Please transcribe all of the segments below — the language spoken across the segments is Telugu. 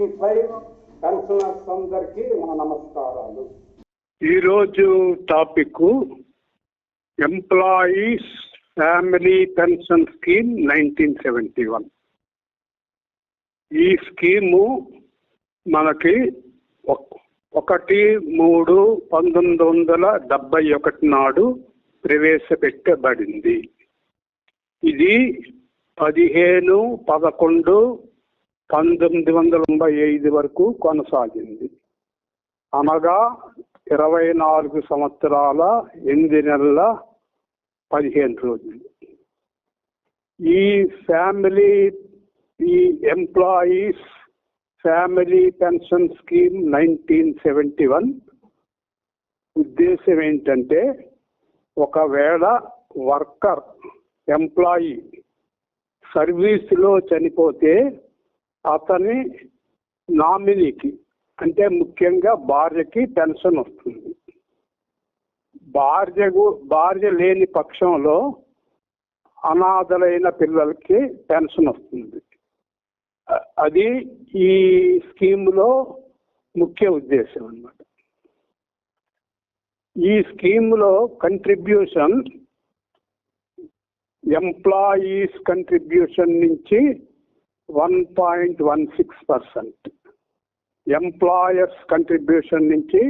85 పెన్షనర్స్ అందరికీ మా నమస్కారాలు. ఈరోజు topic employees family pension scheme 1971. ఈ స్కీము మనకి 1/3/1971 నాడు ప్రవేశపెట్టబడింది. ఇది 15/11/1995 వరకు కొనసాగింది. అనగా 24 సంవత్సరాల 8 నెలల 15 రోజులు. ఈ ఎంప్లాయీస్ ఫ్యామిలీ పెన్షన్ స్కీమ్ 1971 ఉద్దేశం ఏంటంటే, ఒకవేళ వర్కర్ ఎంప్లాయీ సర్వీస్లో చనిపోతే అతని నామినీకి, అంటే ముఖ్యంగా భార్యకి పెన్షన్ వస్తుంది. భార్య లేని పక్షంలో అనాథలైన పిల్లలకి పెన్షన్ వస్తుంది. అది ఈ స్కీములో ముఖ్య ఉద్దేశం అన్నమాట. ఈ స్కీములో కంట్రిబ్యూషన్ ఎంప్లాయీస్ కంట్రిబ్యూషన్ నుంచి 1.16%, ఎంప్లాయర్స్ కంట్రిబ్యూషన్ నుంచి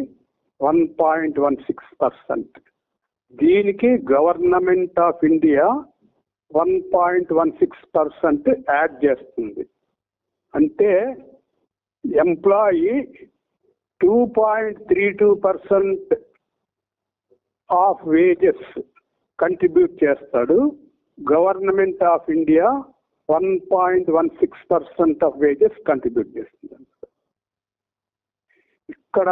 1.16%. దీనికి గవర్నమెంట్ ఆఫ్ ఇండియా 1.16% యాడ్ చేస్తుంది. అంటే ఎంప్లాయీ 2.32% ఆఫ్ వేజెస్ కంట్రిబ్యూట్ చేస్తాడు. Government of India 1.16% of wages contribute చేస్తుంది. ఇక్కడ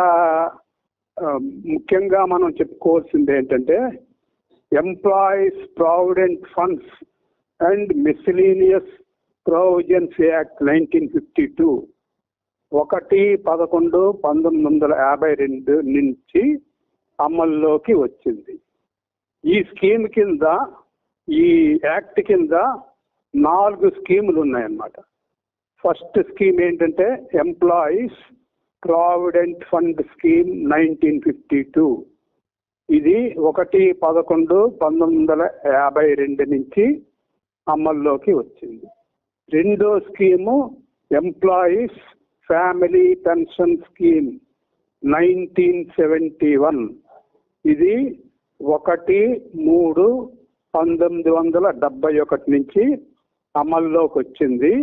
ముఖ్యంగా మనం చెప్పుకోవాల్సింది ఏంటంటే, employees provident funds and miscellaneous provisions act 1952 1/11/1952 నుంచి అమల్లోకి వచ్చింది. ఈ స్కీమ్ కింద, ఈ యాక్ట్ కింద 4 స్కీములు ఉన్నాయన్నమాట. ఫస్ట్ స్కీమ్ ఏంటంటే ఎంప్లాయీస్ ప్రావిడెంట్ ఫండ్ స్కీమ్ 1952. ఇది 1/11/1952 నుంచి అమల్లోకి వచ్చింది. రెండో scheme employees family pension scheme 1971. ఇది 1/3/1971 నుంచి అమల్లోకి వచ్చింది.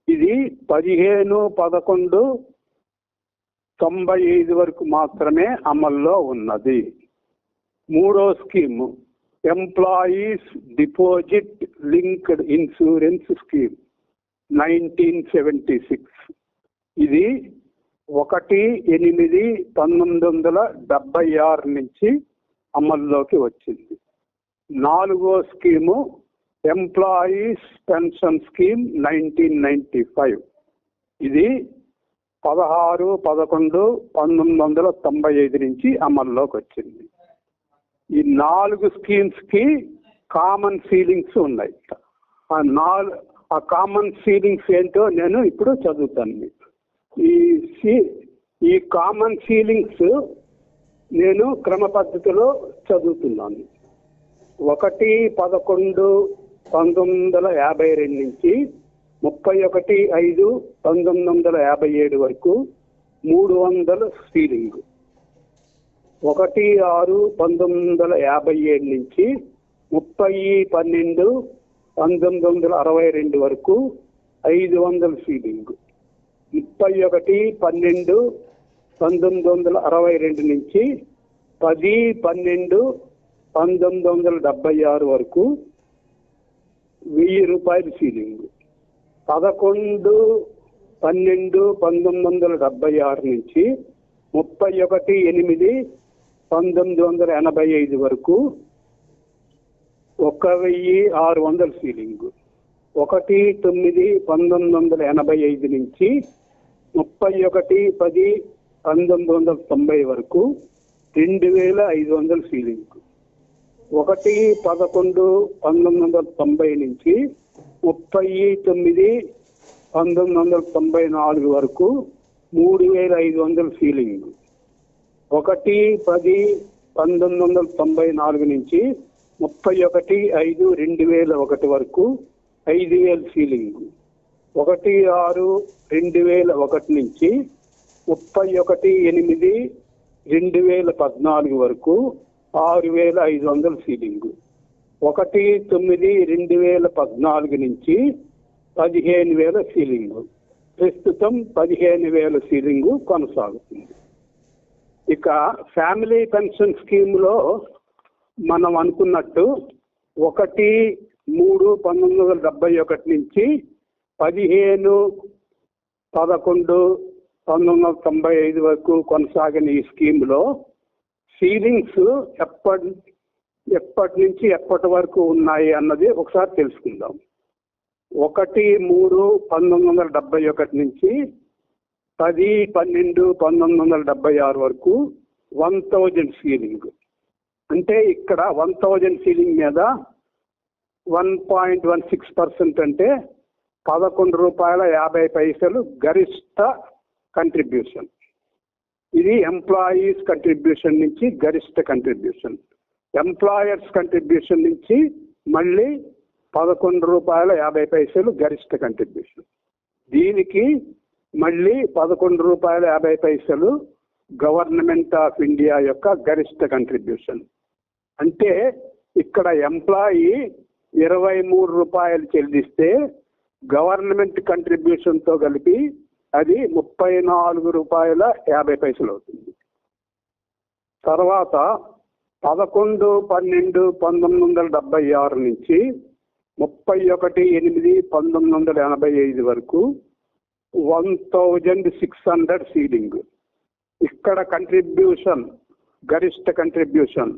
ఇది 15/11/95 వరకు మాత్రమే అమల్లో ఉన్నది. మూడో scheme employees deposit linked insurance scheme 1976. ఇది 1/8/1976 నుంచి అమల్లోకి వచ్చింది. నాలుగో స్కీము ఎంప్లాయీస్ పెన్షన్ స్కీమ్ 1995. ఇది 16/11/1995 నుంచి అమల్లోకి వచ్చింది. ఈ 4 స్కీమ్స్ కి కామన్ సీలింగ్స్ ఉన్నాయి. ఆ కామన్ సీలింగ్స్ ఏంటో నేను ఇప్పుడు చదువుతాను మీకు. ఈ కామన్ సీలింగ్స్ నేను క్రమ పద్ధతిలో చదువుతున్నాను. 1/11/1952 నుంచి 31/5/1957 వరకు 300 సీలింగ్. 1/6/1957 నుంచి 30/12/1962 వరకు 500 సీలింగ్. 31/12/1962 నుంచి 10/12/1976 వరకు 1000 రూపాయలు సీలింగ్. 11/12/1976 నుంచి 31/8/1985 వరకు 1600 సీలింగ్. 1/9/1985 నుంచి 31/10/1990 వరకు 2500 సీలింగ్. 1/11/1990 నుంచి 39 1994 వరకు 3,500 సీలింగ్. 1/10/1994 నుంచి 31/5/2001 వరకు 5,000 సీలింగ్. 1/6/2001 నుంచి 31/8/2014 వరకు 6,500 సీలింగ్. 1/9/2014 నుంచి 15,000 సీలింగ్. ప్రస్తుతం 15,000 సీలింగ్ కొనసాగుతుంది. ఇక ఫ్యామిలీ పెన్షన్ స్కీమ్లో మనం అనుకున్నట్టు 1/3/1971 నుంచి 15/11/1995 వరకు కొనసాగిన ఈ స్కీమ్లో సీలింగ్స్ ఎప్పటి నుంచి ఎప్పటి వరకు ఉన్నాయి అన్నది ఒకసారి తెలుసుకుందాం. 1/3/1971 నుంచి 10/12/1976 వరకు 1,000 సీలింగ్. అంటే ఇక్కడ 1,000 సీలింగ్ మీద 1.16% అంటే ₹11.50 గరిష్ట కంట్రిబ్యూషన్. ఇది ఎంప్లాయీస్ కంట్రిబ్యూషన్ నుంచి గరిష్ట కంట్రిబ్యూషన్. ఎంప్లాయర్స్ కంట్రిబ్యూషన్ నుంచి మళ్ళీ ₹11.50 గరిష్ట కంట్రిబ్యూషన్. దీనికి మళ్ళీ ₹11.50 గవర్నమెంట్ ఆఫ్ ఇండియా యొక్క గరిష్ట కంట్రిబ్యూషన్. అంటే ఇక్కడ ఎంప్లాయీ ₹23 చెల్లిస్తే గవర్నమెంట్ కంట్రిబ్యూషన్తో కలిపి అది ₹34.50 అవుతుంది. తర్వాత 11/12/1976 నుంచి 31/8/1985 వరకు 1,600 సీలింగ్. ఇక్కడ కంట్రిబ్యూషన్ గరిష్ట కంట్రిబ్యూషన్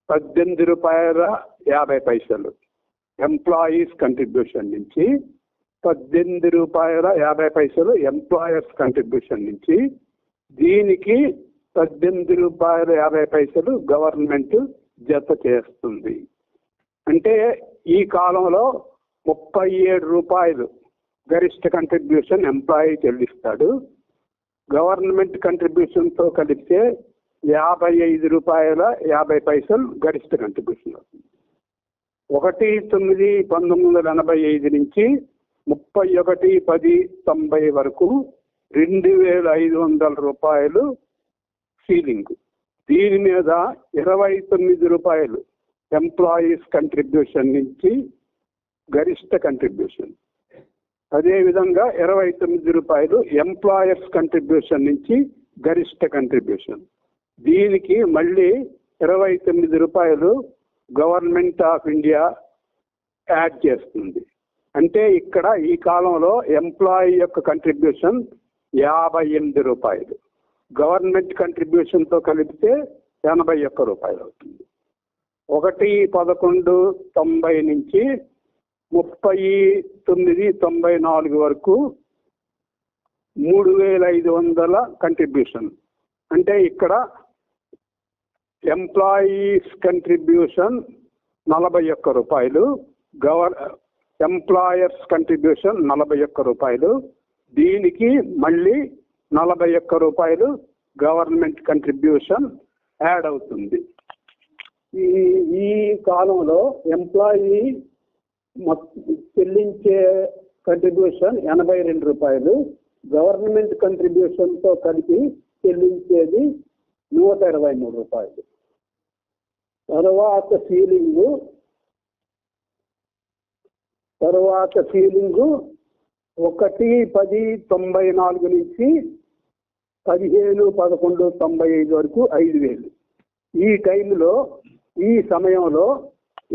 ₹18.50. ఎంప్లాయీస్ కంట్రిబ్యూషన్ నుంచి ₹18.50 ఎంప్లాయర్స్ కంట్రిబ్యూషన్ నుంచి. దీనికి ₹18.50 గవర్నమెంట్ జత చేస్తుంది. అంటే ఈ కాలంలో ₹37 గరిష్ట కంట్రిబ్యూషన్ ఎంప్లాయీ చెల్లిస్తాడు. గవర్నమెంట్ కంట్రిబ్యూషన్తో కలిపితే ₹55.50 గరిష్ట కంట్రిబ్యూషన్ అవుతుంది. 1/9/1985 నుంచి 31/10/90 వరకు ₹2,500 సీలింగ్. దీని మీద ₹29 ఎంప్లాయీస్ కంట్రిబ్యూషన్ నుంచి గరిష్ట కంట్రిబ్యూషన్. అదేవిధంగా ₹29 ఎంప్లాయర్స్ కంట్రిబ్యూషన్ నుంచి గరిష్ట కంట్రిబ్యూషన్. దీనికి మళ్ళీ ₹29 గవర్నమెంట్ ఆఫ్ ఇండియా యాడ్ చేస్తుంది. అంటే ఇక్కడ ఈ కాలంలో ఎంప్లాయీ యొక్క కంట్రిబ్యూషన్ ₹58. గవర్నమెంట్ కంట్రిబ్యూషన్తో కలిపితే ₹81 అవుతుంది. 1/11/90 నుంచి 39/94 వరకు 3,500 కంట్రిబ్యూషన్. అంటే ఇక్కడ ఎంప్లాయీస్ కంట్రిబ్యూషన్ ₹41, ఎంప్లాయర్స్ కంట్రిబ్యూషన్ ₹41. దీనికి మళ్ళీ ₹41 గవర్నమెంట్ కంట్రిబ్యూషన్ యాడ్ అవుతుంది. ఈ కాలంలో ఎంప్లాయీ చెల్లించే కంట్రిబ్యూషన్ ₹82, గవర్నమెంట్ కంట్రిబ్యూషన్తో కలిపి చెల్లించేది ₹123. తర్వాత సీలింగు 1/10/94 నుంచి 15/11/95 వరకు 5,000. ఈ సమయంలో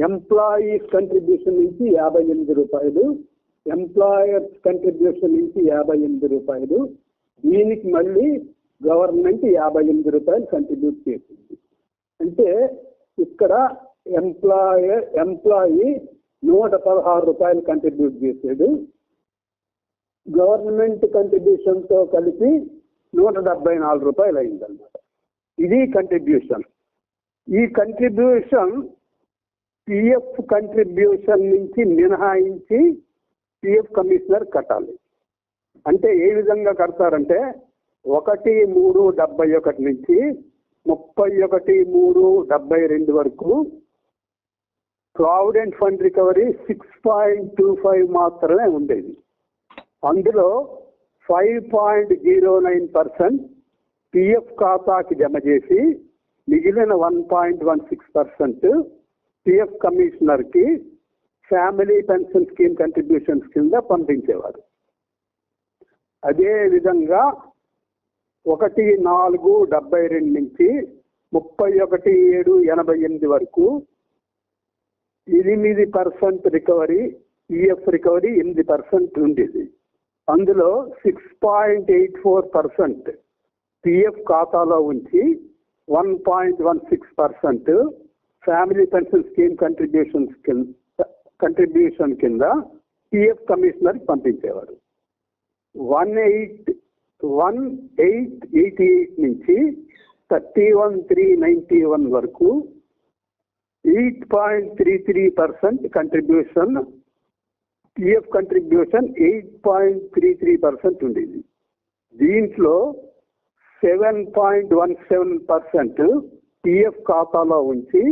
ఎంప్లాయీస్ కంట్రిబ్యూషన్ నుంచి ₹58, ఎంప్లాయర్స్ కంట్రిబ్యూషన్ నుంచి ₹58. దీనికి మళ్ళీ గవర్నమెంట్ ₹58 కంట్రిబ్యూట్ చేసింది. అంటే ఇక్కడ ఎంప్లాయీ ₹116 కంట్రిబ్యూట్ చేశాడు. గవర్నమెంట్ కంట్రిబ్యూషన్తో కలిపి ₹174 అయిందన్నమాట. ఇది కంట్రిబ్యూషన్. ఈ కంట్రిబ్యూషన్ పిఎఫ్ కంట్రిబ్యూషన్ నుంచి మినహాయించి పిఎఫ్ కమిషనర్ కట్టాలి. అంటే ఏ విధంగా కడతారంటే 1/3/71 నుంచి 31/3/72 వరకు ప్రావిడెంట్ ఫండ్ రికవరీ 6.25 మాత్రమే ఉండేది. అందులో 5.09% పిఎఫ్ ఖాతాకి జమ చేసి మిగిలిన 1.16% పిఎఫ్ కమిషనర్కి ఫ్యామిలీ పెన్షన్ స్కీమ్ కంట్రిబ్యూషన్స్ కింద పంపించేవారు. అదే విధంగా 1/4/72 నుంచి 31/7/88 వరకు 8% రికవరీ, ఈఎఫ్ రికవరీ 8% ఉండేది. అందులో 6.84% పిఎఫ్ ఖాతాలో ఉంచి 1.16% ఫ్యామిలీ పెన్షన్ స్కీమ్ కంట్రిబ్యూషన్ కింద పిఎఫ్ కమిషనర్కి పంపించేవారు. 1/8/88 నుంచి 31/3/91 వరకు 8.33% కంట్రిబ్యూషన్, పిఎఫ్ కంట్రిబ్యూషన్ 8.33% ఉండేది. దీంట్లో 7.17% పిఎఫ్ ఖాతాలో ఉంచి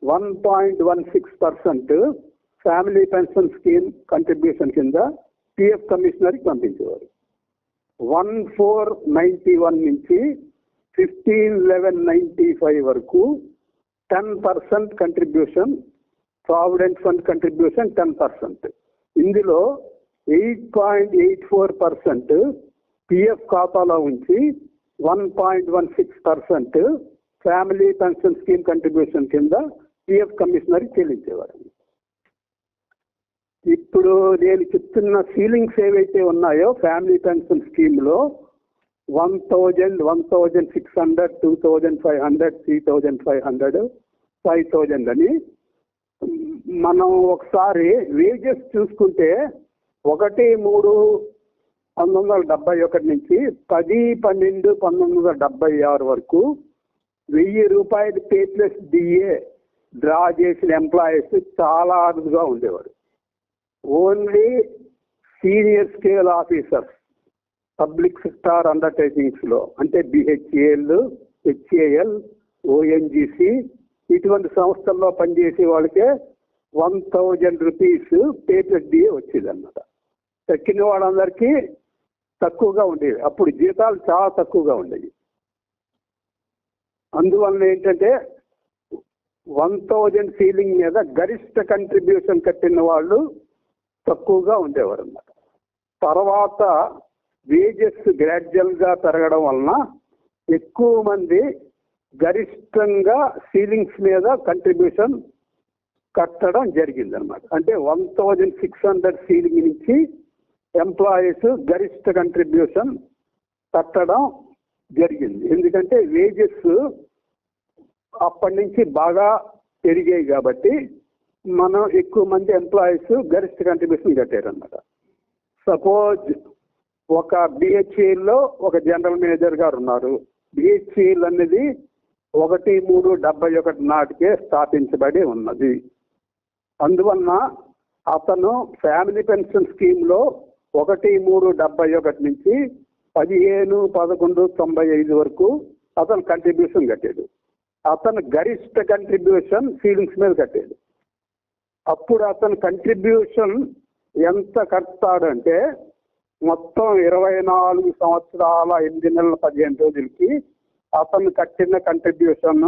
1.16% ఫ్యామిలీ పెన్షన్ స్కీమ్ కంట్రిబ్యూషన్ కింద పిఎఫ్ కమిషనర్కి పంపించేవారు. 1/4/91 నుంచి 15/11/95 వరకు 10% కంట్రిబ్యూషన్, ప్రావిడెంట్ ఫండ్ కంట్రిబ్యూషన్ 10%. ఇందులో 8.84% పిఎఫ్ ఖాతాలో ఉంచి 1.16% ఫ్యామిలీ పెన్షన్ స్కీమ్ కంట్రిబ్యూషన్ కింద పిఎఫ్ కమిషనర్కి చెల్లించేవారు. ఇప్పుడు నేను చెప్తున్న సీలింగ్స్ ఏవైతే ఉన్నాయో ఫ్యామిలీ పెన్షన్ స్కీమ్లో 1,000, 1,600, 2,500, 3,500, 5,000 అని మనం ఒకసారి వేజెస్ చూసుకుంటే 1/3/1971 నుంచి 10/12/1976 వరకు 1,000 రూపాయలు పే ప్లస్ డిఏ డ్రా చేసిన ఎంప్లాయీస్ చాలా అరుదుగా ఉండేవారు. Only senior scale officers public sector undertakings లో అంటే బిహెచ్ఏఎల్, హెచ్ఏఎల్, ఓఎన్జిసి ఇటువంటి సంస్థల్లో పనిచేసే వాళ్ళకే 1,000 రూపీస్ పే ప్లస్ డిఏ వచ్చేది అన్నమాట. తక్కిన వాళ్ళందరికీ తక్కువగా ఉండేవి. అప్పుడు జీతాలు చాలా తక్కువగా ఉండేవి. అందువల్ల ఏంటంటే 1,000 సీలింగ్ మీద గరిష్ట కంట్రిబ్యూషన్ కట్టిన వాళ్ళు తక్కువగా ఉండేవారు అన్నమాట. తర్వాత వేజెస్ గ్రాడ్యువల్ గా పెరగడం వలన ఎక్కువ మంది గరిష్టంగా సీలింగ్స్ మీద కంట్రిబ్యూషన్ కట్టడం జరిగింది అనమాట. అంటే 1,600 సీలింగ్ నుంచి ఎంప్లాయీస్ గరిష్ట కంట్రిబ్యూషన్ కట్టడం జరిగింది. ఎందుకంటే వేజెస్ అప్పటి నుంచి బాగా పెరిగాయి కాబట్టి మనం ఎక్కువ మంది ఎంప్లాయీస్ గరిష్ట కంట్రిబ్యూషన్ కట్టారన్నమాట. సపోజ్ ఒక బిహెచ్ఏలో ఒక జనరల్ మేనేజర్ గారు ఉన్నారు. బిహెచ్ఏల్ అనేది 1/3/71 నాటికే స్థాపించబడి ఉన్నది. అందువలన అతను ఫ్యామిలీ పెన్షన్ స్కీమ్లో 1/3/71 నుంచి 15/11/95 వరకు అతను కంట్రిబ్యూషన్ కట్టాడు. అతను గరిష్ట కంట్రిబ్యూషన్ సీలింగ్స్ మీద కట్టాడు. అప్పుడు అతను కంట్రిబ్యూషన్ ఎంత కడతాడంటే మొత్తం 24 సంవత్సరాల 8 నెలల 15 రోజులకి అతను కట్టిన contribution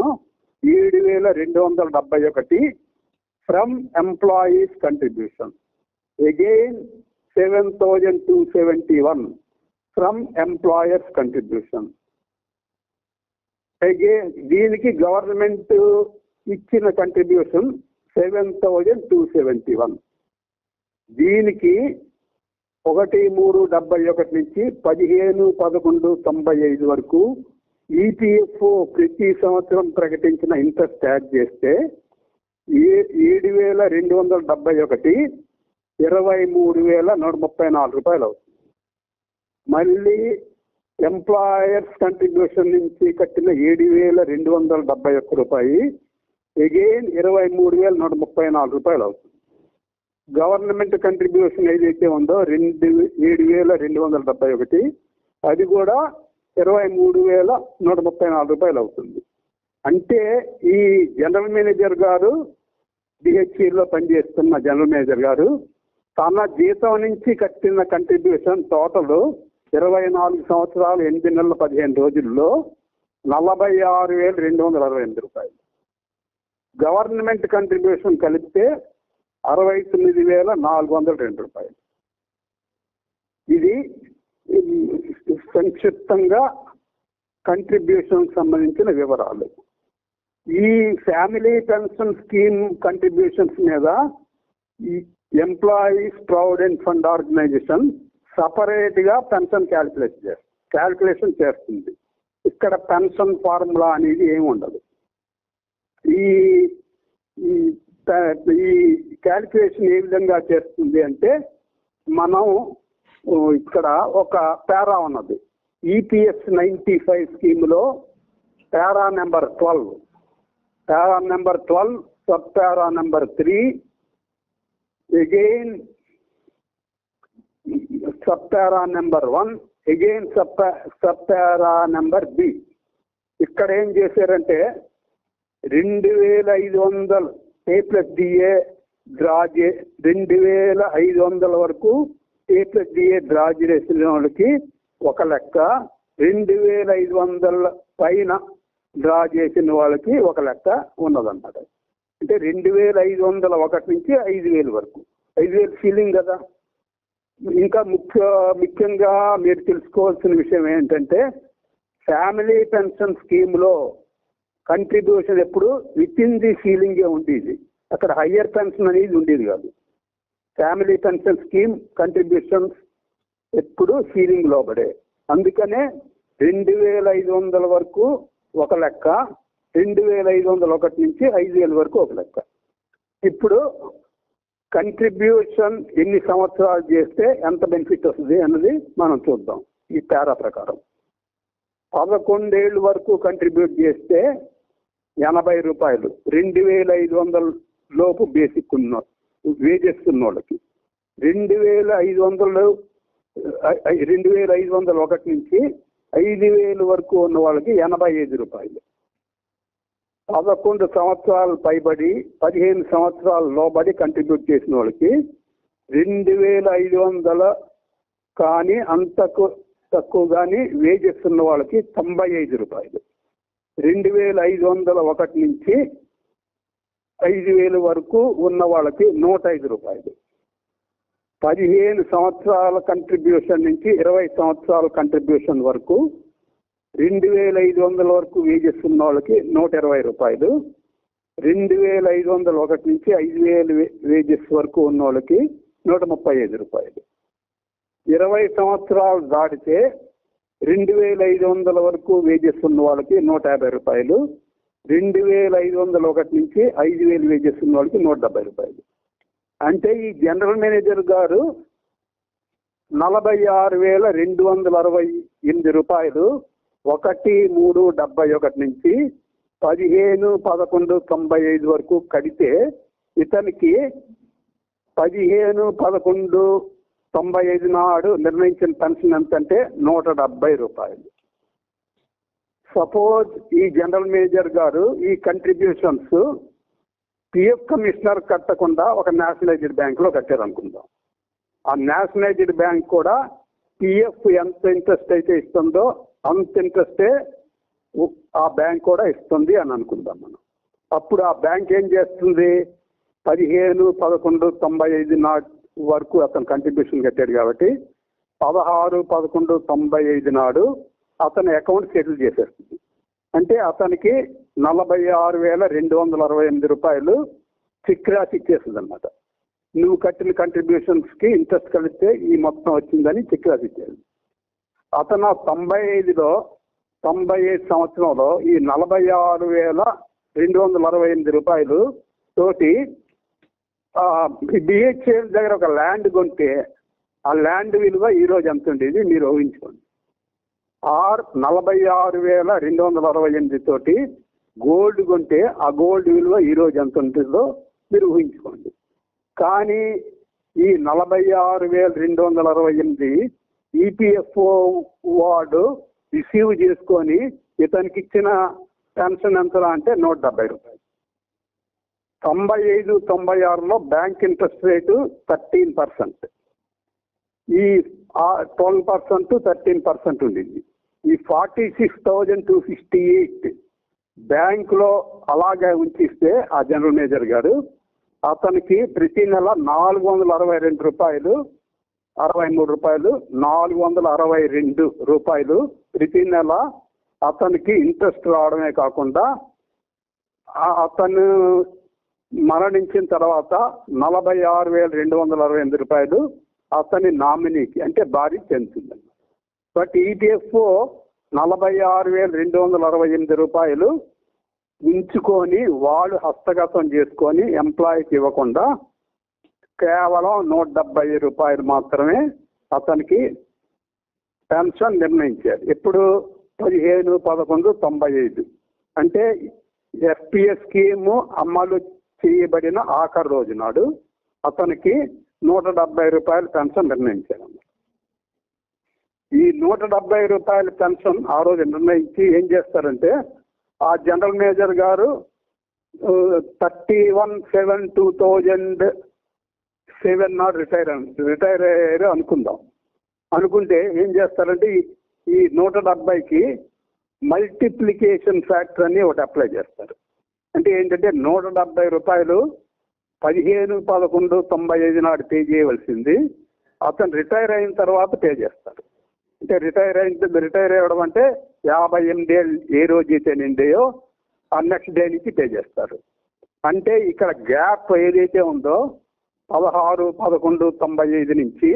7,271 from employees contribution, again 7,271 from employers contribution. Again దీనికి గవర్నమెంట్ ఇచ్చిన కంట్రిబ్యూషన్ 7,271. దీనికి 1/3/71 నుంచి 15/11/95 వరకు ఈపీఎఫ్ఓ ప్రతి సంవత్సరం ప్రకటించిన ఇంట్రెస్ట్ యాడ్ చేస్తే 7,271 23,134 రూపాయలు అవుతుంది. మళ్ళీ ఎంప్లాయర్స్ కంట్రిబ్యూషన్ నుంచి కట్టిన 7,271 రూపాయి అగైన్ 23,134 రూపాయలు అవుతుంది. గవర్నమెంట్ కంట్రిబ్యూషన్ ఏదైతే ఉందో 7,271, అది కూడా 23,134 రూపాయలు అవుతుంది. అంటే ఈ జనరల్ మేనేజర్ గారు, డిహెచ్ఈలో పనిచేస్తున్న జనరల్ మేనేజర్ గారు తన జీతం నుంచి కట్టిన కంట్రిబ్యూషన్ టోటల్ 24 సంవత్సరాలు 8 నెలల 15 రోజుల్లో 46,268 రూపాయలు. గవర్నమెంట్ కంట్రిబ్యూషన్ కలిపితే 69,402 రూపాయలు. ఇది సంక్షిప్తంగా కంట్రిబ్యూషన్ సంబంధించిన వివరాలు. ఈ ఫ్యామిలీ పెన్షన్ స్కీమ్ కంట్రిబ్యూషన్స్ మీద ఈ ఎంప్లాయీస్ ప్రావిడెంట్ ఫండ్ ఆర్గనైజేషన్ సపరేట్గా పెన్షన్ క్యాల్కులేషన్ చేస్తుంది. ఇక్కడ పెన్షన్ ఫార్ములా అనేది ఏమి ఉండదు. ఈ క్యాల్కులేషన్ ఏ విధంగా చేస్తుంది అంటే, మనం ఇక్కడ ఒక పారా ఉన్నది. ఈపీఎస్ 95 స్కీమ్లో para number 12, sub para number 3, again sub para number 1, again sub para number B. ఇక్కడ ఏం చేశారంటే 2,500 A+DA డ్రా 2,500 వరకు A+DA డ్రా చేసిన వాళ్ళకి ఒక లెక్క, 2,500 పైన డ్రా చేసిన వాళ్ళకి ఒక లెక్క ఉన్నదన్నమాట. అంటే 2,501 నుంచి 5,000 వరకు. 5,000 సీలింగ్ కదా. ఇంకా ముఖ్యంగా మీరు తెలుసుకోవాల్సిన విషయం ఏంటంటే, ఫ్యామిలీ పెన్షన్ స్కీమ్లో కంట్రిబ్యూషన్ ఎప్పుడు విత్ ఇన్ ది సీలింగే ఉండేది. అక్కడ హయ్యర్ పెన్షన్ అనేది ఉండేది కాదు. ఫ్యామిలీ పెన్షన్ స్కీమ్ కంట్రిబ్యూషన్స్ ఎప్పుడు సీలింగ్ లోబడే. అందుకనే 2,500 వరకు ఒక లెక్క, 2,501 నుంచి 5,000 వరకు ఒక లెక్క. ఇప్పుడు కంట్రిబ్యూషన్ ఎన్ని సంవత్సరాలు చేస్తే ఎంత బెనిఫిట్ వస్తుంది అన్నది మనం చూద్దాం. ఈ పారా ప్రకారం 11 ఏళ్ళ వరకు కంట్రిబ్యూట్ చేస్తే 80 రూపాయలు, 2,500 లోపు బేసిక్ ఉన్న వేజెస్ ఉన్న వాళ్ళకి. 2,501 నుంచి 5,000 వరకు ఉన్న వాళ్ళకి 85 రూపాయలు. 11 సంవత్సరాలు పైబడి 15 సంవత్సరాలు లోబడి కంట్రిబ్యూట్ చేసిన వాళ్ళకి 2,500 కానీ అంతకు తక్కువ కానీ వేజెస్ ఉన్న వాళ్ళకి 95 రూపాయలు. 2,501 నుంచి 5,000 వరకు ఉన్న వాళ్ళకి 105 రూపాయలు. 15 సంవత్సరాల కంట్రిబ్యూషన్ నుంచి 20 సంవత్సరాల కంట్రిబ్యూషన్ వరకు 2,500 వరకు వేజెస్ ఉన్న వాళ్ళకి 120 రూపాయలు. 2,501 నుంచి 5,000 వేజెస్ వరకు ఉన్న వాళ్ళకి 135 రూపాయలు. 20 సంవత్సరాలు దాటితే 2,500 వరకు వేజెస్ ఉన్న వాళ్ళకి 150 రూపాయలు. 2,501 నుంచి 5,000 వేజెస్ ఉన్న వాళ్ళకి 170 రూపాయలు. అంటే ఈ జనరల్ మేనేజర్ గారు 46,268 రూపాయలు 1/3/71 నుంచి 15/11/95 వరకు కడితే ఇతనికి 15/11/95 నాడు నిర్ణయించిన పెన్షన్ ఎంతంటే 170 రూపాయలు. సపోజ్ ఈ జనరల్ మేనేజర్ గారు ఈ కంట్రిబ్యూషన్స్ పిఎఫ్ కమిషనర్ కట్టకుండా ఒక నేషనలైజ్డ్ బ్యాంకులో కట్టారనుకుందాం. ఆ నేషనలైజ్డ్ బ్యాంక్ కూడా పిఎఫ్ ఎంత ఇంట్రెస్ట్ అయితే ఇస్తుందో అంత ఇంట్రెస్టే ఆ బ్యాంక్ కూడా ఇస్తుంది అని అనుకుందాం మనం. అప్పుడు ఆ బ్యాంక్ ఏం చేస్తుంది, 15/11/95 నాడు వరకు అతను కంట్రిబ్యూషన్ కట్టాడు కాబట్టి 16/11/95 నాడు అతని అకౌంట్ సెటిల్ చేసేస్తుంది. అంటే అతనికి 46,268 రూపాయలు చెక్ రాసి ఇచ్చేస్తుంది అన్నమాట. నువ్వు కట్టిన కంట్రిబ్యూషన్స్కి ఇంట్రెస్ట్ కలిస్తే ఈ మొత్తం వచ్చిందని చెక్ రాసి ఇచ్చేది. అతను 95 సంవత్సరంలో ఈ 46,268 రూపాయలు తోటి బిహెచ్ఎల్ దగ్గర ఒక ల్యాండ్ కొంటే ఆ ల్యాండ్ విలువ ఈరోజు ఎంత ఉండేది మీరు ఊహించుకోండి. 46,268 తోటి గోల్డ్ కొంటే ఆ గోల్డ్ విలువ ఈరోజు ఎంత ఉంటుందో మీరు ఊహించుకోండి. కానీ ఈ 46,268 ఈపీఎఫ్ఓ వాడు రిసీవ్ చేసుకొని ఇతనికి ఇచ్చిన పెన్షన్ ఎంత అంటే 170 రూపాయలు. 95-96లో బ్యాంక్ ఇంట్రెస్ట్ రేటు 13%. ఈ 12% 13% ఉండింది. ఈ 46,268 బ్యాంకులో అలాగే ఉంచిస్తే ఆ జనరల్ మేనేజర్ గారు అతనికి ప్రతి నెల 462 రూపాయలు 63 రూపాయలు 462 రూపాయలు ప్రతి నెల అతనికి ఇంట్రెస్ట్ రావడమే కాకుండా అతను మరణించిన తర్వాత 46,268 రూపాయలు అతని నామినీకి అంటే భార్య చెందుతుందండి. బట్ ఈపీఎఫ్ఓ 46,268 రూపాయలు ఉంచుకొని వాళ్ళు హస్తగతం చేసుకొని ఎంప్లాయీకి ఇవ్వకుండా కేవలం 170 రూపాయలు మాత్రమే అతనికి పెన్షన్ నిర్ణయించారు. ఇప్పుడు 15/11/95 అంటే ఎఫ్పిఎస్ స్కీము అమలు చేయబడిన ఆఖరి రోజు నాడు అతనికి 170 రూపాయల పెన్షన్ నిర్ణయించారు. ఈ 170 రూపాయల పెన్షన్ ఆ రోజు నిర్ణయించి ఏం చేస్తారంటే ఆ జనరల్ మేనేజర్ గారు 31/7/2007 నాడు రిటైర్ అయ్యారు అనుకుందాం. అనుకుంటే ఏం చేస్తారంటే ఈ 170కి మల్టిప్లికేషన్ ఫ్యాక్టర్ అని ఒకటి అప్లై చేస్తారు. అంటే ఏంటంటే 170 రూపాయలు 15/11/95 నాడు పే చేయవలసింది అతను రిటైర్ అయిన తర్వాత పే చేస్తారు. అంటే రిటైర్ అవ్వడం అంటే 58 ఏళ్ళు ఏ రోజైతే నిండాయో ఆ నెక్స్ట్ డే నుంచి పే చేస్తారు. అంటే ఇక్కడ గ్యాప్ ఏదైతే ఉందో 16/11/95 నుంచి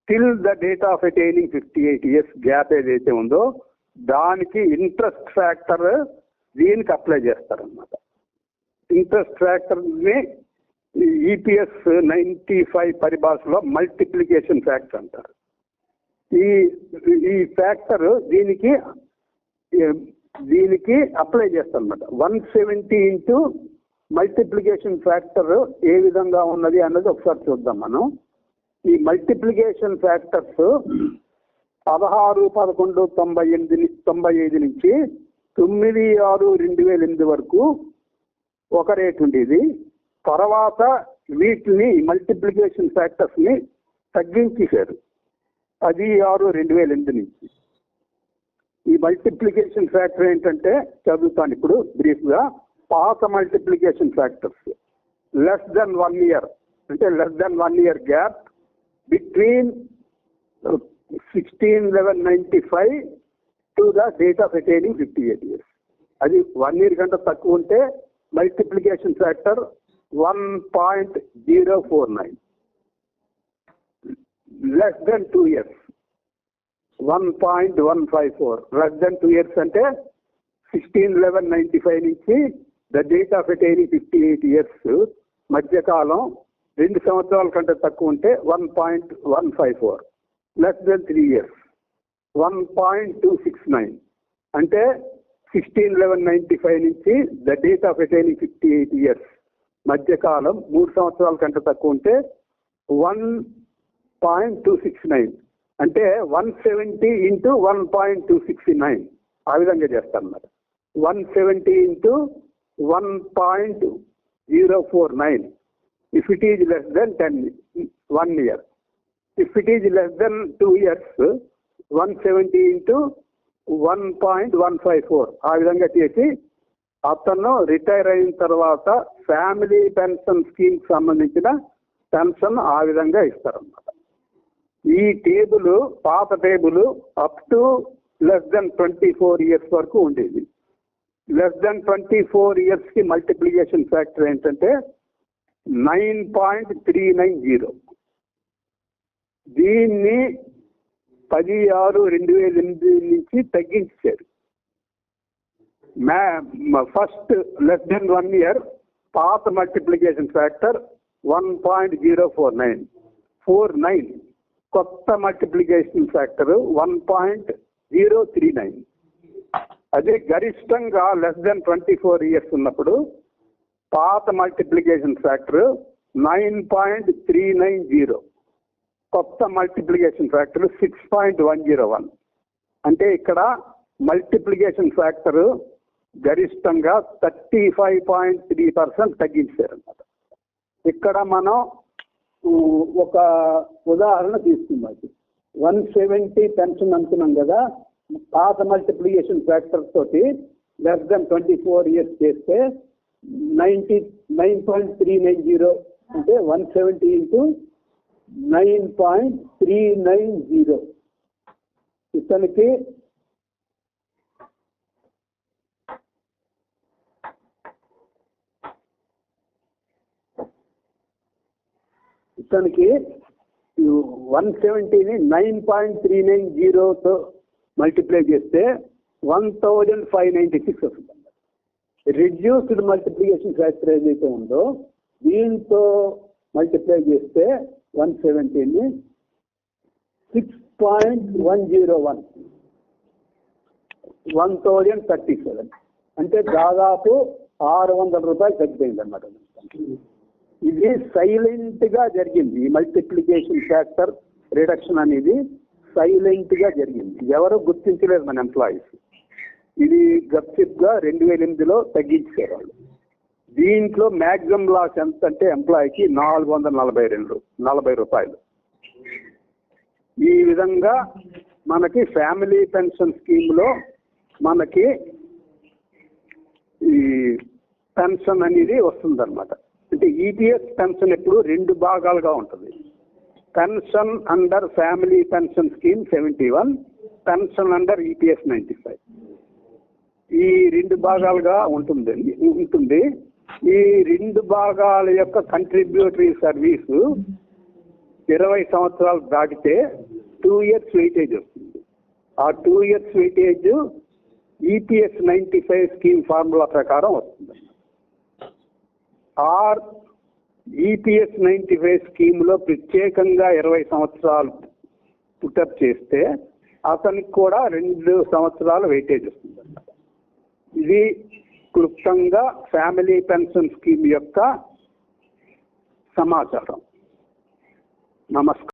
till the date of attaining 58 years gap ఏదైతే ఉందో దానికి ఇంట్రెస్ట్ ఫ్యాక్టర్ దీనికి అప్లై చేస్తారన్నమాట. ఇంట్రెస్ట్ ఫ్యాక్టర్ని ఈపీఎస్ 95 పరిభాషలో మల్టిప్లికేషన్ ఫ్యాక్టర్ అంటారు. ఈ ఫ్యాక్టర్ దీనికి అప్లై చేస్తారన్నమాట. 170 ఇంటూ మల్టిప్లికేషన్ ఫ్యాక్టర్ ఏ విధంగా ఉన్నది అన్నది ఒకసారి చూద్దాం మనం. ఈ మల్టిప్లికేషన్ ఫ్యాక్టర్స్ 16/11/95 నుంచి 9/6/2008 వరకు ఒక రేట్ ఉండేది. తర్వాత వీటిని మల్టిప్లికేషన్ ఫ్యాక్టర్స్ ని తగ్గించేశారు 10/6/2008 నుంచి. ఈ మల్టిప్లికేషన్ ఫ్యాక్టర్ ఏంటంటే చదువుతాను ఇప్పుడు బ్రీఫ్ గా. పాత multiplication factors less than 1 year అంటే less than 1 year gap between 16/11/95 to the date of attaining 58 years. అది 1 ఇయర్ కంటే తక్కువ ఉంటే multiplication factor 1.049. Less than 2 years 1.154. Less than 2 years అంటే 16/11/95 నుంచి the date of attaining 58 years మధ్యకాలం 2 సంవత్సరాల కంటే తక్కువ ఉంటే 1.154. Less than 3 years 1.269. అంటే 16/11/95 నుంచి the date of attaining 58 years మధ్యకాలం 3 సంవత్సరాల కంటే తక్కువ ఉంటే 1.269. అంటే 170 ఇంటూ 1.269 ఆ విధంగా చేస్తాను మరి. 170 into 1.049 if it is less than 1 year. If it is less than 2 years 170 into 1.154 ఆ విధంగా చేసి అతను రిటైర్ అయిన తర్వాత ఫ్యామిలీ పెన్షన్ స్కీమ్ సంబంధించిన పెన్షన్ ఆ విధంగా ఇస్తారన్నమాట. ఈ టేబుల్ పాత table up to less than 24 years వరకు ఉండేది. లెస్ దెన్ 24 ఇయర్స్ కి మల్టిప్లికేషన్ ఫ్యాక్టర్ ఏంటంటే 9.390. దీన్ని 10/6/2008 నుంచి తగ్గించారు. ఫస్ట్ లెస్ దెన్ 1 ఇయర్ పాత మల్టిప్లికేషన్ ఫ్యాక్టర్ 1.049. కొత్త మల్టిప్లికేషన్ ఫ్యాక్టర్ 1.039. అదే గరిష్టంగా లెస్ దెన్ 24 ఇయర్స్ ఉన్నప్పుడు పాత మల్టిప్లికేషన్ ఫ్యాక్టర్ 9.390. కొత్త మల్టిప్లికేషన్ ఫ్యాక్టర్ 6.101. అంటే ఇక్కడ మల్టిప్లికేషన్ ఫ్యాక్టర్ గరిష్టంగా 35.3% తగ్గించారన్నమాట. ఇక్కడ మనం ఒక ఉదాహరణ తీసుకున్నాం. 170 పెన్షన్ అనుకున్నాం కదా, పాత మల్టిప్లికేషన్ ఫ్యాక్టర్ తోటి లెస్ దెన్ 24 years చేస్తే 9.390 అంటే 170 into 9.390. ఇతనికి ఇతనికి 170ని 9.390తో మల్టిప్లై చేస్తే 1596 వస్తుంది. రిడ్యూస్డ్ మల్టిప్లికేషన్ ఫ్యాక్టర్ ఏదైతే ఉందో దీంతో మల్టిప్లై చేస్తే 170ని 6.101, 1037. అంటే దాదాపు 600 రూపాయలు తగ్గిపోయింది అన్నమాట. ఇది సైలెంట్ గా జరిగింది. ఈ మల్టిప్లికేషన్ ఫ్యాక్టర్ రిడక్షన్ అనేది సైలెంట్ గా జరిగింది, ఎవరు గుర్తించలేదు మన ఎంప్లాయీస్. ఇది గప్చిప్ గా 2008లో తగ్గించారు వాళ్ళు. దీంట్లో మ్యాక్సిమం లాస్ ఎంత అంటే ఎంప్లాయీకి 440 రూపాయలు. ఈ విధంగా మనకి ఫ్యామిలీ పెన్షన్ స్కీమ్ లో మనకి ఈ పెన్షన్ అనేది వస్తుందన్నమాట. అంటే ఈపీఎస్ పెన్షన్ ఎప్పుడు 2 భాగాలుగా ఉంటుంది. Pension under family pension scheme 71, pension under EPS 95. ఈ 2 భాగాలుగా ఉంటుంది. ఈ 2 భాగాల యొక్క కంట్రిబ్యూటరీ సర్వీసు 20 సంవత్సరాలు దాటితే 2 years వెయిటేజ్ వస్తుంది. ఆ 2 years weightage EPS 95 scheme formula ప్రకారం వస్తుంది. ఆర్ ఈపీఎస్ 95 స్కీమ్లో ప్రత్యేకంగా 20 సంవత్సరాలు పుటప్ చేస్తే అతనికి కూడా 2 సంవత్సరాలు వెయిటేజ్ వస్తుంది. ఇది క్లుప్తంగా ఫ్యామిలీ పెన్షన్ స్కీమ్ యొక్క సమాచారం. నమస్కారం.